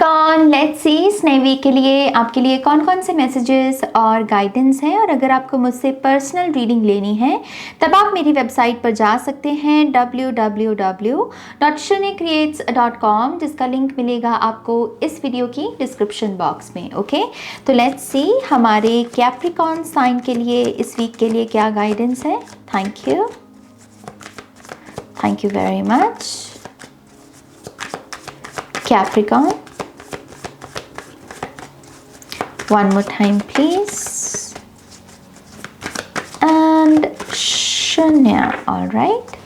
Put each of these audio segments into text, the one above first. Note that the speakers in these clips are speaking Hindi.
कैप्रिकॉर्न, लेट्स सी इस नए वीक के लिए आपके लिए कौन कौन से मैसेजेस और गाइडेंस हैं। और अगर आपको मुझसे पर्सनल रीडिंग लेनी है तब आप मेरी वेबसाइट पर जा सकते हैं www.shunnycreates.com, जिसका लिंक मिलेगा आपको इस वीडियो की डिस्क्रिप्शन बॉक्स में। ओके, तो लेट्स सी हमारे कैप्रिकॉर्न साइन के लिए इस वीक के लिए क्या गाइडेंस है। Thank you very much Capricorn. One more time please. And Shunya. All right.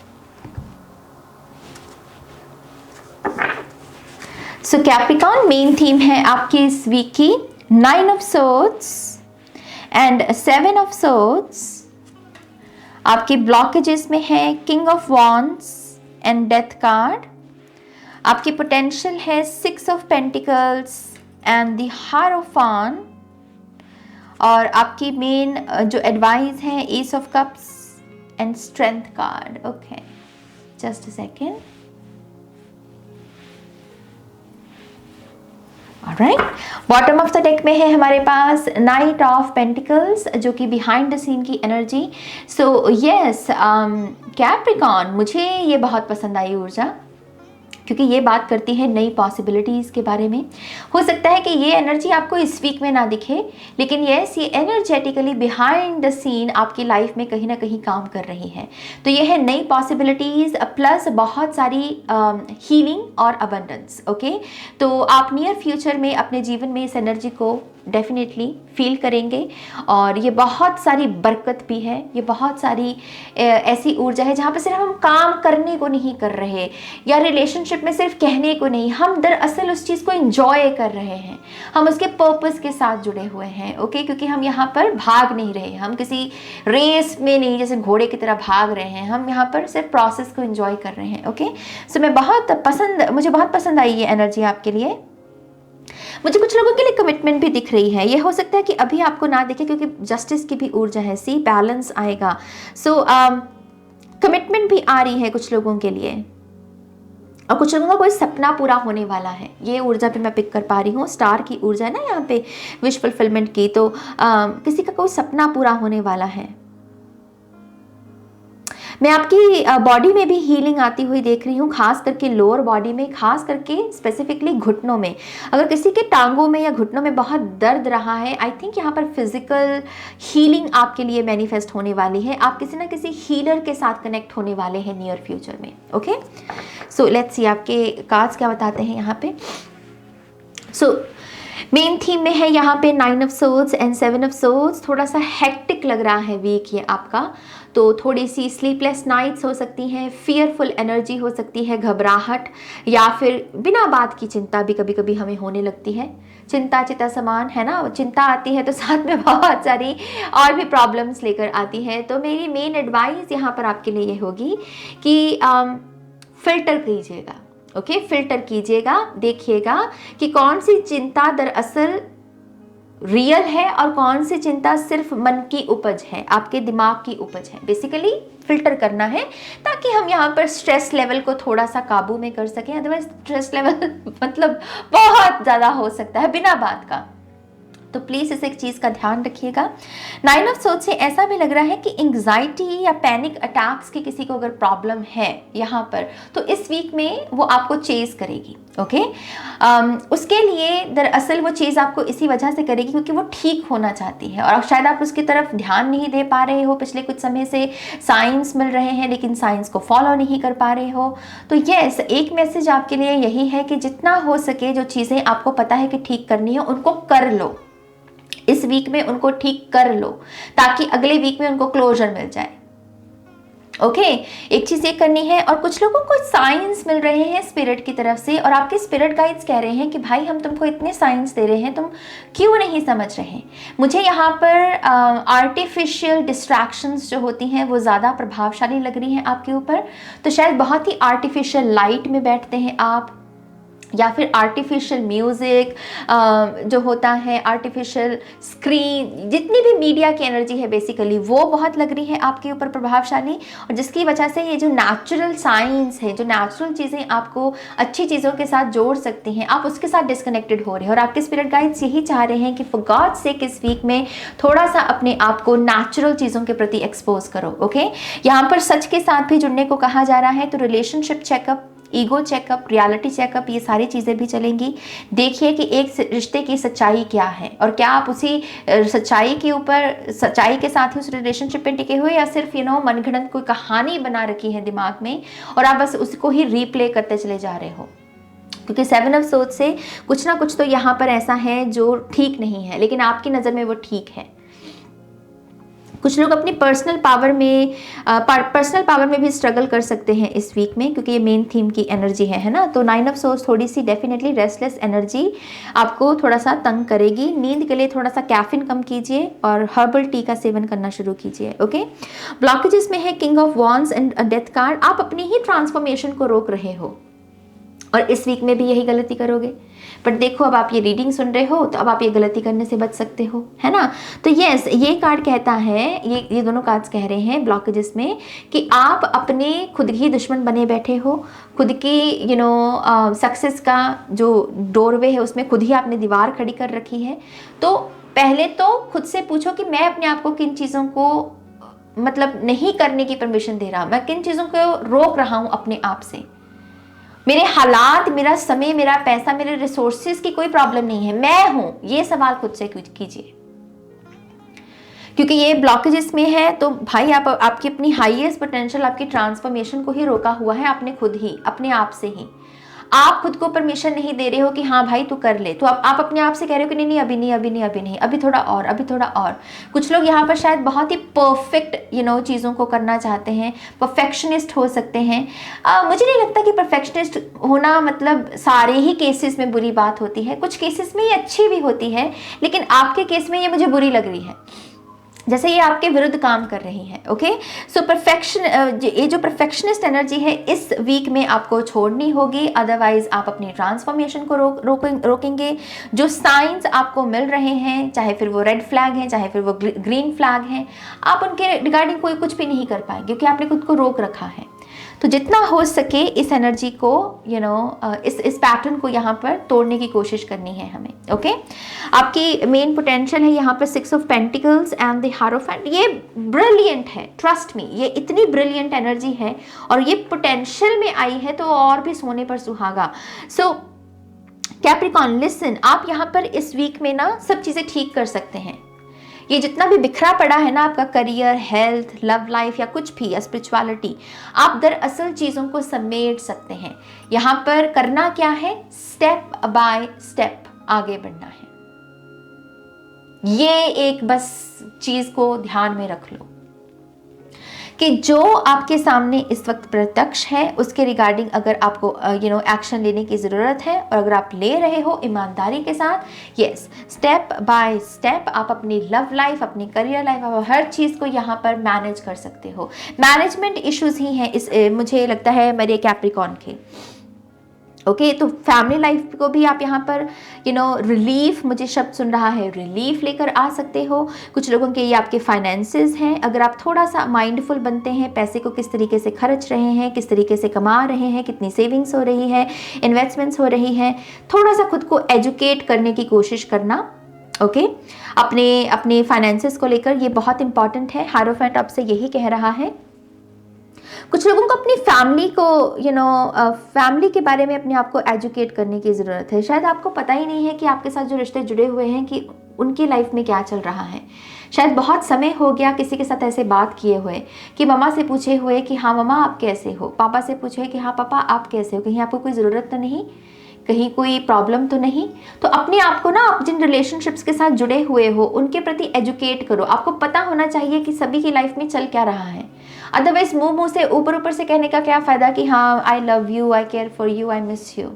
So Capricorn, main theme है आपकी इस वीक की 9 of Swords and 7 of Swords. आपके ब्लॉकेजेस में है King of Wands and Death card. आपकी पोटेंशियल है 6 ऑफ पेंटिकल्स एंड द हायरोफांट। और आपकी मेन जो एडवाइस है S of cups and strength card. Okay, just a second. Alright, bottom of the deck में है हमारे पास नाइट ऑफ पेंटिकल्स, जो कि बिहाइंड द सीन की एनर्जी। सो यस कैप्रिकॉर्न, मुझे ये बहुत पसंद आई ऊर्जा, क्योंकि ये बात करती है नई पॉसिबिलिटीज़ के बारे में। हो सकता है कि ये एनर्जी आपको इस वीक में ना दिखे, लेकिन यस, ये एनर्जेटिकली बिहाइंड द सीन आपकी लाइफ में कहीं ना कहीं काम कर रही है। तो ये है नई पॉसिबिलिटीज़ प्लस बहुत सारी हीलिंग और अबंडेंस। ओके, तो आप नियर फ्यूचर में अपने जीवन में इस एनर्जी को डेफिनेटली फील करेंगे। और ये बहुत सारी बरकत भी है, ये बहुत सारी ऐसी ऊर्जा है जहाँ पर सिर्फ हम काम करने को नहीं कर रहे या रिलेशनशिप में सिर्फ कहने को नहीं, हम दरअसल उस चीज़ को एंजॉय कर रहे हैं, हम उसके पर्पस के साथ जुड़े हुए हैं। ओके, क्योंकि हम यहाँ पर भाग नहीं रहे, हम किसी रेस में नहीं जैसे घोड़े की तरह भाग रहे हैं, हम यहाँ पर सिर्फ प्रोसेस को एंजॉय कर रहे हैं। ओके, सो मुझे बहुत पसंद आई ये एनर्जी आपके लिए। मुझे कुछ लोगों के लिए कमिटमेंट भी दिख रही है। ये हो सकता है कि अभी आपको ना दिखे, क्योंकि जस्टिस की भी ऊर्जा है, सी बैलेंस आएगा। सो कमिटमेंट भी आ रही है कुछ लोगों के लिए, और कुछ लोगों का कोई सपना पूरा होने वाला है। ये ऊर्जा भी मैं पिक कर पा रही हूँ, स्टार की ऊर्जा है ना यहाँ पे, विश फुलफिलमेंट की। तो किसी का कोई सपना पूरा होने वाला है। मैं आपकी बॉडी में भी हीलिंग आती हुई देख रही हूँ, खास करके लोअर बॉडी में, खास करके स्पेसिफिकली घुटनों में। अगर किसी के टांगों में या घुटनों में बहुत दर्द रहा है, आई थिंक यहाँ पर फिजिकल हीलिंग आपके लिए मैनिफेस्ट होने वाली है। आप किसी ना किसी हीलर के साथ कनेक्ट होने वाले हैं नियर फ्यूचर में। ओके, सो लेट्स सी आपके कार्ड्स क्या बताते हैं यहाँ पे। सो मेन थीम में है यहाँ पे 9 of swords and 7 of swords. थोड़ा सा हेक्टिक लग रहा है वीक ये आपका, तो थोड़ी सी स्लीपलेस नाइट्स हो सकती हैं, फियरफुल एनर्जी हो सकती है, घबराहट या फिर बिना बात की चिंता भी कभी कभी हमें होने लगती है। चिंता चिता समान है ना, चिंता आती है तो साथ में बहुत सारी और भी प्रॉब्लम्स लेकर आती है। तो मेरी मेन एडवाइस यहाँ पर आपके लिए ये होगी कि फिल्टर कीजिएगा। ओके, फिल्टर कीजिएगा, देखिएगा कि कौन सी चिंता दरअसल रियल है और कौन सी चिंता सिर्फ मन की उपज है, आपके दिमाग की उपज है। बेसिकली फिल्टर करना है ताकि हम यहाँ पर स्ट्रेस लेवल को थोड़ा सा काबू में कर सकें। अदरवाइज स्ट्रेस लेवल मतलब बहुत ज़्यादा हो सकता है बिना बात का। तो प्लीज़ इस एक चीज़ का ध्यान रखिएगा। 9 ऑफ सोर्ड्स से ऐसा भी लग रहा है कि एंग्जाइटी या पैनिक अटैक्स की किसी को अगर प्रॉब्लम है यहाँ पर, तो इस वीक में वो आपको चेज करेगी। ओके, उसके लिए दरअसल वो चीज़ आपको इसी वजह से करेगी क्योंकि वो ठीक होना चाहती है, और शायद आप उसकी तरफ ध्यान नहीं दे पा रहे हो। पिछले कुछ समय से साइंस मिल रहे हैं लेकिन साइंस को फॉलो नहीं कर पा रहे हो। तो यस, एक मैसेज आपके लिए यही है कि जितना हो सके जो चीज़ें आपको पता है कि ठीक करनी है उनको कर लो, इस वीक में उनको ठीक कर लो, ताकि अगले वीक में उनको क्लोजर मिल जाए। ओके, एक चीज ये करनी है। और कुछ लोगों को साइंस मिल रहे हैं स्पिरिट की तरफ से, और आपके स्पिरिट गाइड्स कह रहे हैं कि भाई हम तुमको इतने साइंस दे रहे हैं, तुम क्यों नहीं समझ रहे। मुझे यहाँ पर आर्टिफिशियल डिस्ट्रैक्शंस जो होती हैं वो ज़्यादा प्रभावशाली लग रही हैं आपके ऊपर। तो शायद बहुत ही आर्टिफिशियल लाइट में बैठते हैं आप, या फिर आर्टिफिशियल म्यूज़िक जो होता है, आर्टिफिशियल स्क्रीन, जितनी भी मीडिया की एनर्जी है बेसिकली वो बहुत लग रही है आपके ऊपर प्रभावशाली, और जिसकी वजह से ये जो नेचुरल साइंस है, जो नेचुरल चीज़ें आपको अच्छी चीज़ों के साथ जोड़ सकती हैं, आप उसके साथ डिस्कनेक्टेड हो रहे हैं। और आपके स्पिरिट गाइड्स यही चाह रहे हैं कि फॉर गॉड सेक इस वीक में थोड़ा सा अपने आप को नेचुरल चीज़ों के प्रति एक्सपोज करो। ओके, यहाँ पर सच के साथ भी जुड़ने को कहा जा रहा है, तो relationship checkup, ego checkup, reality checkup, ये सारी चीज़ें भी चलेंगी। देखिए कि एक रिश्ते की सच्चाई क्या है, और क्या आप उसी सच्चाई के ऊपर, सच्चाई के साथ ही उस रिलेशनशिप में टिके हुए, या सिर्फ मनगढ़ंत कोई कहानी बना रखी है दिमाग में और आप बस उसको ही रीप्ले करते चले जा रहे हो। क्योंकि 7 ऑफ सोर्ड्स से कुछ ना कुछ तो यहाँ पर ऐसा है जो ठीक नहीं है, लेकिन आपकी नज़र में वो ठीक है। कुछ लोग अपनी पर्सनल पावर में भी स्ट्रगल कर सकते हैं इस वीक में, क्योंकि ये मेन थीम की एनर्जी है ना। तो 9 ऑफ सोर्ड्स थोड़ी सी डेफिनेटली रेस्टलेस एनर्जी आपको थोड़ा सा तंग करेगी। नींद के लिए थोड़ा सा कैफीन कम कीजिए और हर्बल टी का सेवन करना शुरू कीजिए। ओके, ब्लॉकेजेस में है king of wands and death card. आप अपनी ही ट्रांसफॉर्मेशन को रोक रहे हो और इस वीक में भी यही गलती करोगे। बट देखो, अब आप ये रीडिंग सुन रहे हो तो अब आप ये गलती करने से बच सकते हो, है ना। तो यस, ये कार्ड कहता है, ये दोनों कार्ड्स कह रहे हैं ब्लॉकेजेस में कि आप अपने खुद ही दुश्मन बने बैठे हो। खुद की सक्सेस का जो डोरवे है उसमें खुद ही आपने दीवार खड़ी कर रखी है। तो पहले तो खुद से पूछो कि मैं अपने आप को किन चीज़ों को मतलब नहीं करने की परमिशन दे रहा, मैं किन चीज़ों को रोक रहा हूँ अपने आप से। मेरे हालात, मेरा समय, मेरा पैसा, मेरे रिसोर्सेज की कोई प्रॉब्लम नहीं है, मैं हूं। ये सवाल खुद से कीजिए, क्योंकि ये ब्लॉकेजेस में है तो भाई आपकी अपनी हाईएस्ट पोटेंशियल, आपकी ट्रांसफॉर्मेशन को ही रोका हुआ है आपने खुद ही, अपने आप से ही। आप खुद को परमिशन नहीं दे रहे हो कि हाँ भाई तू कर ले, तो आप अपने आप से कह रहे हो कि नहीं नहीं अभी नहीं, अभी नहीं, अभी नहीं, अभी थोड़ा और, अभी थोड़ा और। कुछ लोग यहाँ पर शायद बहुत ही परफेक्ट चीज़ों को करना चाहते हैं, परफेक्शनिस्ट हो सकते हैं। मुझे नहीं लगता कि परफेक्शनिस्ट होना मतलब सारे ही केसेस में बुरी बात होती है, कुछ केसेस में ये अच्छी भी होती है, लेकिन आपके केस में ये मुझे बुरी लग रही है, जैसे ये आपके विरुद्ध काम कर रही है। ओके, सो ये जो परफेक्शनिस्ट एनर्जी है इस वीक में आपको छोड़नी होगी, अदरवाइज आप अपनी ट्रांसफॉर्मेशन को रोकेंगे। जो साइंस आपको मिल रहे हैं, चाहे फिर वो रेड फ्लैग हैं, चाहे फिर वो ग्रीन फ्लैग हैं, आप उनके रिगार्डिंग कोई कुछ भी नहीं कर पाएंगे, क्योंकि आपने खुद को रोक रखा है। तो जितना हो सके इस एनर्जी को इस पैटर्न को यहाँ पर तोड़ने की कोशिश करनी है हमें। ओके, आपकी मेन पोटेंशियल है यहाँ पर 6 ऑफ पेंटिकल्स एंड द हारोफेंट। ये ब्रिलियंट है, ट्रस्ट मी, ये इतनी ब्रिलियंट एनर्जी है और ये पोटेंशियल में आई है तो और भी सोने पर सुहागा। सो कैप्रिकॉर्न लिसन, आप यहाँ पर इस वीक में ना सब चीज़ें ठीक कर सकते हैं। ये जितना भी बिखरा पड़ा है ना आपका करियर, हेल्थ, लव लाइफ या कुछ भी, या स्पिरिचुअलिटी, आप दरअसल चीज़ों को समेट सकते हैं। यहाँ पर करना क्या है, स्टेप बाय स्टेप आगे बढ़ना है। ये एक बस चीज़ को ध्यान में रख लो कि जो आपके सामने इस वक्त प्रत्यक्ष है उसके रिगार्डिंग अगर आपको एक्शन लेने की ज़रूरत है, और अगर आप ले रहे हो ईमानदारी के साथ, यस, स्टेप बाय स्टेप आप अपनी लव लाइफ, अपनी करियर लाइफ, आप हर चीज़ को यहाँ पर मैनेज कर सकते हो। मैनेजमेंट इश्यूज ही हैं इस मुझे लगता है मेरे कैप्रिकॉर्न के। ओके, तो फैमिली लाइफ को भी आप यहाँ पर रिलीफ, मुझे शब्द सुन रहा है, रिलीफ लेकर आ सकते हो। कुछ लोगों के ये आपके फाइनेंसेस हैं, अगर आप थोड़ा सा माइंडफुल बनते हैं, पैसे को किस तरीके से खर्च रहे हैं, किस तरीके से कमा रहे हैं, कितनी सेविंग्स हो रही है, इन्वेस्टमेंट्स हो रही हैं, थोड़ा सा खुद को एजुकेट करने की कोशिश करना। ओके, अपने फाइनेंसेस को लेकर ये बहुत इंपॉर्टेंट है। हारोफेंट आपसे यही कह रहा है। कुछ लोगों को अपनी फैमिली को फैमिली के बारे में अपने आप को एजुकेट करने की ज़रूरत है। शायद आपको पता ही नहीं है कि आपके साथ जो रिश्ते जुड़े हुए हैं कि उनकी लाइफ में क्या चल रहा है। शायद बहुत समय हो गया किसी के साथ ऐसे बात किए हुए कि मम्मा से पूछे हुए कि हाँ मम्मा आप कैसे हो, पापा से पूछे कि हाँ पापा आप कैसे हो, कहीं आपको कोई ज़रूरत तो नहीं, कहीं कोई प्रॉब्लम तो नहीं। तो अपने आप को ना, आप जिन रिलेशनशिप्स के साथ जुड़े हुए हो उनके प्रति एजुकेट करो। आपको पता होना चाहिए कि सभी की लाइफ में चल क्या रहा है। अदरवाइज मुंह से ऊपर से कहने का क्या फ़ायदा कि हाँ I love you, I care for you, I miss you.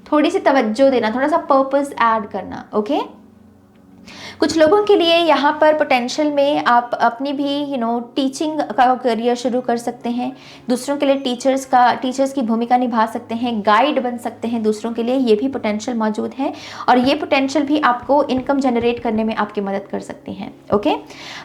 थोड़ी सी तवज्जो देना, थोड़ा सा पर्पस ऐड करना। ओके, कुछ लोगों के लिए यहाँ पर पोटेंशियल में आप अपनी भी टीचिंग का करियर शुरू कर सकते हैं। दूसरों के लिए टीचर्स की भूमिका निभा सकते हैं, गाइड बन सकते हैं दूसरों के लिए, ये भी पोटेंशियल मौजूद है। और ये पोटेंशियल भी आपको इनकम जनरेट करने में आपकी मदद कर सकती हैं। ओके,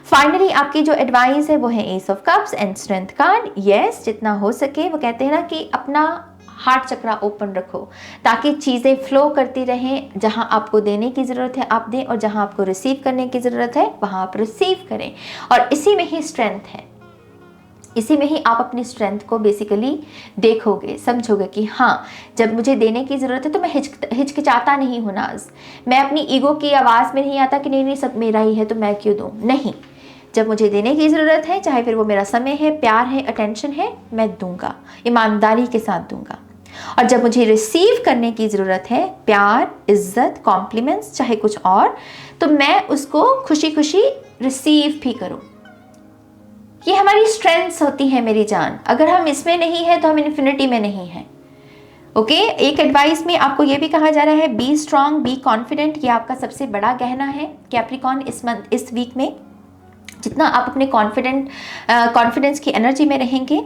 फाइनली आपकी जो एडवाइस है वो है S of cups and strength card. Yes, जितना हो सके वो कहते हैं ना कि अपना हार्ट चक्रा ओपन रखो ताकि चीज़ें फ्लो करती रहें। जहां आपको देने की ज़रूरत है आप दें, और जहां आपको रिसीव करने की ज़रूरत है वहां आप रिसीव करें। और इसी में ही स्ट्रेंथ है, इसी में ही आप अपनी स्ट्रेंथ को बेसिकली देखोगे, समझोगे कि हाँ, जब मुझे देने की ज़रूरत है तो मैं हिचकिचाता नहीं हूँ नाज। मैं अपनी ईगो की आवाज़ में नहीं आता कि नहीं सब मेरा ही है तो मैं क्यों दूँ। नहीं, जब मुझे देने की ज़रूरत है, चाहे फिर वो मेरा समय है, प्यार है, अटेंशन है, मैं दूंगा, ईमानदारी के साथ दूंगा। और जब मुझे रिसीव करने की ज़रूरत है, प्यार, इज्जत, कॉम्प्लीमेंट्स, चाहे कुछ और, तो मैं उसको खुशी खुशी रिसीव भी करूं। ये हमारी स्ट्रेंथ्स होती है मेरी जान। अगर हम इसमें नहीं है तो हम इन्फिनिटी में नहीं है। ओके, एक एडवाइस में आपको ये भी कहा जा रहा है बी स्ट्रांग, बी कॉन्फिडेंट। ये आपका सबसे बड़ा गहना है कैप्रिकॉर्न इस वीक में। जितना आप अपने कॉन्फिडेंस की एनर्जी में रहेंगे,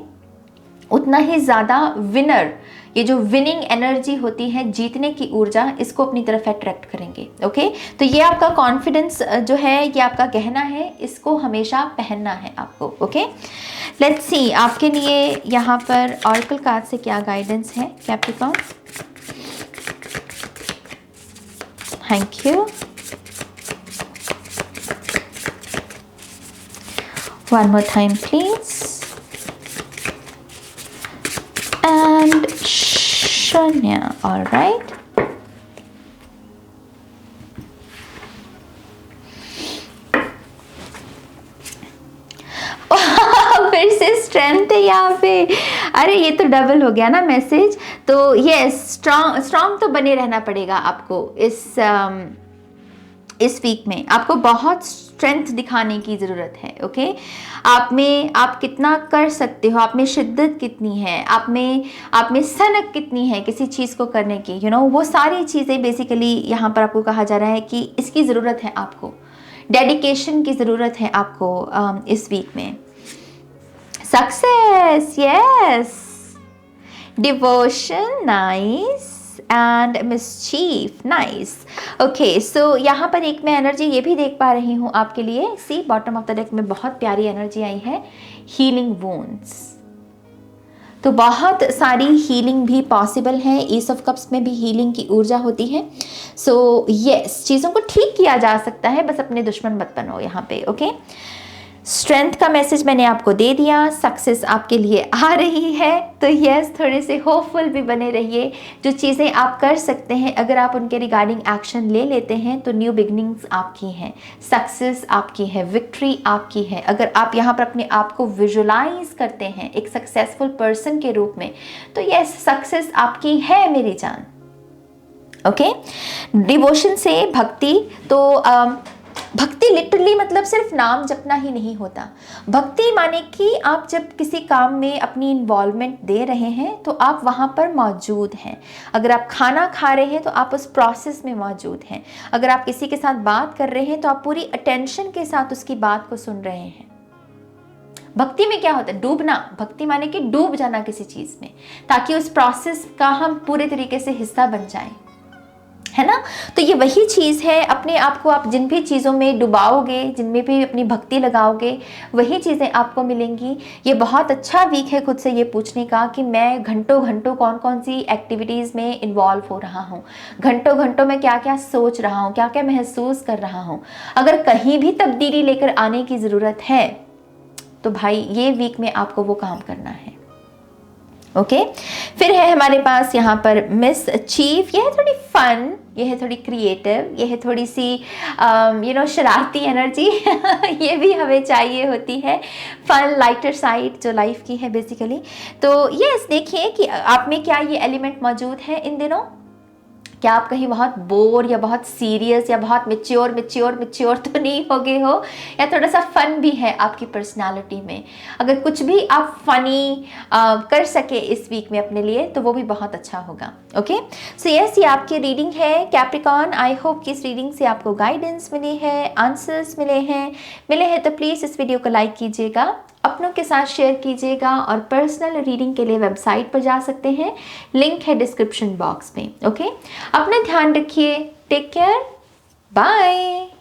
उतना ही ज़्यादा विनर, ये जो विनिंग एनर्जी होती है, जीतने की ऊर्जा, इसको अपनी तरफ अट्रैक्ट करेंगे। ओके, तो ये आपका कॉन्फिडेंस जो है, ये आपका गहना है, इसको हमेशा पहनना है आपको। ओके, लेट्स सी आपके लिए यहाँ पर ऑरेकल कार्ड से क्या गाइडेंस है Capricorn. Thank you. One more time, please. And Shania, all right. फिर से स्ट्रेंथ है यहाँ पे। अरे ये तो डबल हो गया ना मैसेज। तो यस, स्ट्रांग तो बने रहना पड़ेगा आपको इस वीक में। आपको बहुत स्ट्रेंथ दिखाने की ज़रूरत है। ओके, आप कितना कर सकते हो, आप में शिद्दत कितनी है, आप में सनक कितनी है किसी चीज़ को करने की, वो सारी चीज़ें बेसिकली यहाँ पर आपको कहा जा रहा है कि इसकी ज़रूरत है आपको, डेडिकेशन की ज़रूरत है आपको इस वीक में। Success, yes, devotion, nice, and mischief, nice. Okay, so यहाँ पर एक मैं एनर्जी ये भी देख पा रही हूँ आपके लिए। सी, बॉटम ऑफ द डेक में बहुत प्यारी एनर्जी आई है, हीलिंग वुंड्स। तो बहुत सारी हीलिंग भी पॉसिबल है। ईस ऑफ कप्स में भी हीलिंग की ऊर्जा होती है। सो यस, चीज़ों को ठीक किया जा सकता है, बस अपने दुश्मन मत बनो यहाँ पे। ओके, स्ट्रेंथ का मैसेज मैंने आपको दे दिया, सक्सेस आपके लिए आ रही है। तो यस, थोड़े से होपफुल भी बने रहिए। जो चीज़ें आप कर सकते हैं, अगर आप उनके रिगार्डिंग एक्शन ले लेते हैं तो न्यू बिगनिंग्स आपकी हैं, सक्सेस आपकी है, विक्ट्री आपकी है। अगर आप यहाँ पर अपने आप को विजुलाइज करते हैं एक सक्सेसफुल पर्सन के रूप में, तो यस, सक्सेस आपकी है मेरी जान। ओके, डिवोशन से भक्ति, तो भक्ति लिटरली मतलब सिर्फ नाम जपना ही नहीं होता। भक्ति माने कि आप जब किसी काम में अपनी इन्वॉल्वमेंट दे रहे हैं तो आप वहाँ पर मौजूद हैं। अगर आप खाना खा रहे हैं तो आप उस प्रोसेस में मौजूद हैं। अगर आप किसी के साथ बात कर रहे हैं तो आप पूरी अटेंशन के साथ उसकी बात को सुन रहे हैं। भक्ति में क्या होता है? डूबना। भक्ति माने कि डूब जाना किसी चीज़ में, ताकि उस प्रोसेस का हम पूरे तरीके से हिस्सा बन जाएं, है ना। तो ये वही चीज़ है, अपने आप को आप जिन भी चीज़ों में डुबाओगे, जिनमें भी अपनी भक्ति लगाओगे, वही चीज़ें आपको मिलेंगी। ये बहुत अच्छा वीक है खुद से ये पूछने का कि मैं घंटों घंटों कौन कौन सी एक्टिविटीज़ में इन्वॉल्व हो रहा हूँ, घंटों घंटों में क्या क्या सोच रहा हूँ, क्या क्या महसूस कर रहा हूँ। अगर कहीं भी तब्दीली लेकर आने की ज़रूरत है तो भाई ये वीक में आपको वो काम करना है। ओके, फिर है हमारे पास यहाँ पर मिस चीफ। यह है थोड़ी फन, यह है थोड़ी क्रिएटिव, यह है थोड़ी सी शरारती एनर्जी ये भी हमें चाहिए होती है। फन, लाइटर साइड जो लाइफ की है बेसिकली। तो यस, देखिए कि आप में क्या ये एलिमेंट मौजूद है इन दिनों। क्या आप कहीं बहुत बोर या बहुत सीरियस या बहुत मिच्योर तो नहीं हो गए हो, या थोड़ा सा फन भी है आपकी पर्सनालिटी में। अगर कुछ भी आप फनी कर सके इस वीक में अपने लिए तो वो भी बहुत अच्छा होगा। ओके, सो यस, ये आपकी रीडिंग है कैप्रिकॉर्न। आई होप कि इस रीडिंग से आपको गाइडेंस मिली है, आंसर्स मिले हैं तो प्लीज़ इस वीडियो को लाइक कीजिएगा, अपनों के साथ शेयर कीजिएगा, और पर्सनल रीडिंग के लिए वेबसाइट पर जा सकते हैं, लिंक है डिस्क्रिप्शन बॉक्स में। ओके, अपना ध्यान रखिए, टेक केयर, बाय।